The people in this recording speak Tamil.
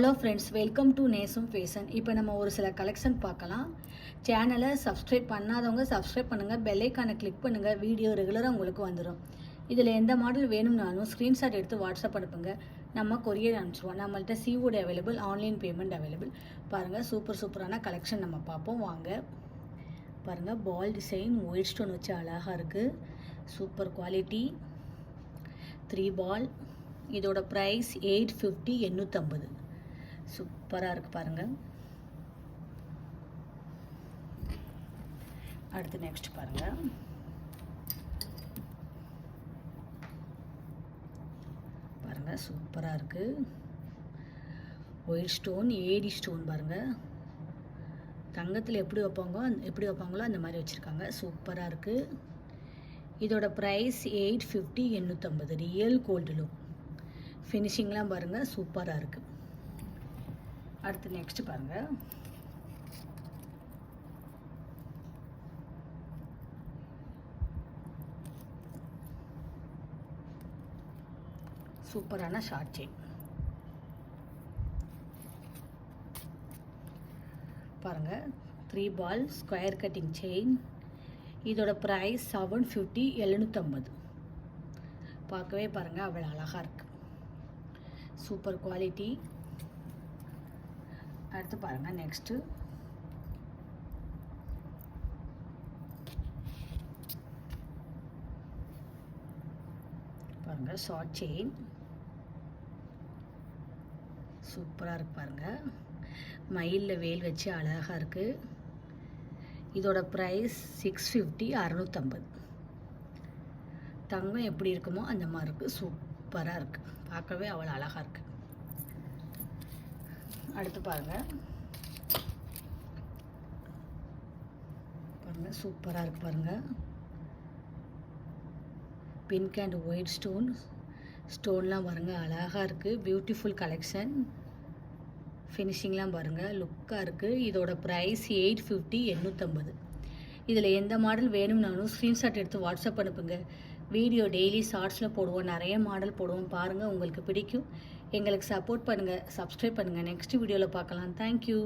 ஹலோ ஃப்ரெண்ட்ஸ், வெல்கம் டு நேசம் ஃபேஷன். இப்போ நம்ம ஒரு சில கலெக்ஷன் பார்க்கலாம். சேனலை சப்ஸ்கிரைப் பண்ணாதவங்க சப்ஸ்கிரைப் பண்ணுங்கள், பெல்லைக்கானை கிளிக் பண்ணுங்கள், வீடியோ ரெகுலராக உங்களுக்கு வந்துடும். இதில் எந்த மாடல் வேணும்னாலும் ஸ்க்ரீன்ஷாட் எடுத்து வாட்ஸ்அப் அனுப்புங்க, நம்ம கொரியர் அனுப்பிச்சிடுவோம். நம்மள்ட்ட COD available, online payment available. பாருங்கள், சூப்பரான கலெக்ஷன் நம்ம பார்ப்போம் வாங்க. பாருங்கள், பால் டிசைன் ஒயிட் ஸ்டோன் வச்சு அழகாக இருக்குது. சூப்பர் குவாலிட்டி 3 பால். இதோட ப்ரைஸ் 850, 850. சூப்பராக இருக்குது பாருங்கள். அடுத்து நெக்ஸ்ட் பாருங்கள். பாருங்கள், சூப்பராக இருக்குது. ஒயிட் ஸ்டோன், ஏடி ஸ்டோன் பாருங்கள். தங்கத்தில் எப்படி வைப்பாங்களோ அந்த மாதிரி வச்சுருக்காங்க. சூப்பராக இருக்குது. இதோட ப்ரைஸ் 850, 850. Real gold look. ஃபினிஷிங்லாம் பாருங்கள், சூப்பராக இருக்குது. அடுத்து நெக்ஸ்ட் பாருங்கள். சூப்பரான ஷார்ட் செயின் பாருங்கள். 3 பால் ஸ்கொயர் கட்டிங் செயின். இதோட ப்ரைஸ் 750, 750. பார்க்கவே பாருங்கள், அவ்வளோ அழகாக இருக்குது. Super quality. அடுத்து பாருங்கள் நெக்ஸ்ட்டு. பாருங்கள், ஷார்ட் செயின் சூப்பராக இருக்கு பாருங்கள். மயிலில் வேல் வச்சு அழகாக இருக்குது. இதோட ப்ரைஸ் 650, 650. தங்கம் எப்படி இருக்குமோ அந்த மாதிரி இருக்குது. சூப்பராக இருக்குது, பார்க்கவே அவ்வளோ அழகாக இருக்குது. அடுத்து பாருங்கள். பாருங்கள், சூப்பராக இருக்குது பாருங்கள். பிங்க் அண்ட் ஒயிட் ஸ்டோன்லாம் பாருங்கள், அழகாக இருக்குது. Beautiful collection. ஃபினிஷிங்லாம் பாருங்கள், லுக்காக இருக்குது. இதோட ப்ரைஸ் 850, 850. இதில் எந்த மாடல் வேணும்னாலும் ஸ்க்ரீன்ஷாட் எடுத்து வாட்ஸ்அப் அனுப்புங்க. வீடியோ டெய்லி ஷார்ட்ஸில் போடுவோம், நிறைய மாடல் போடுவோம். பாருங்கள், உங்களுக்கு பிடிக்கும். எங்களுக்கு சப்போர்ட் பண்ணுங்கள், சப்ஸ்கிரைப் பண்ணுங்கள். நெக்ஸ்ட் வீடியோவில் பார்க்கலாம். தேங்க்யூ.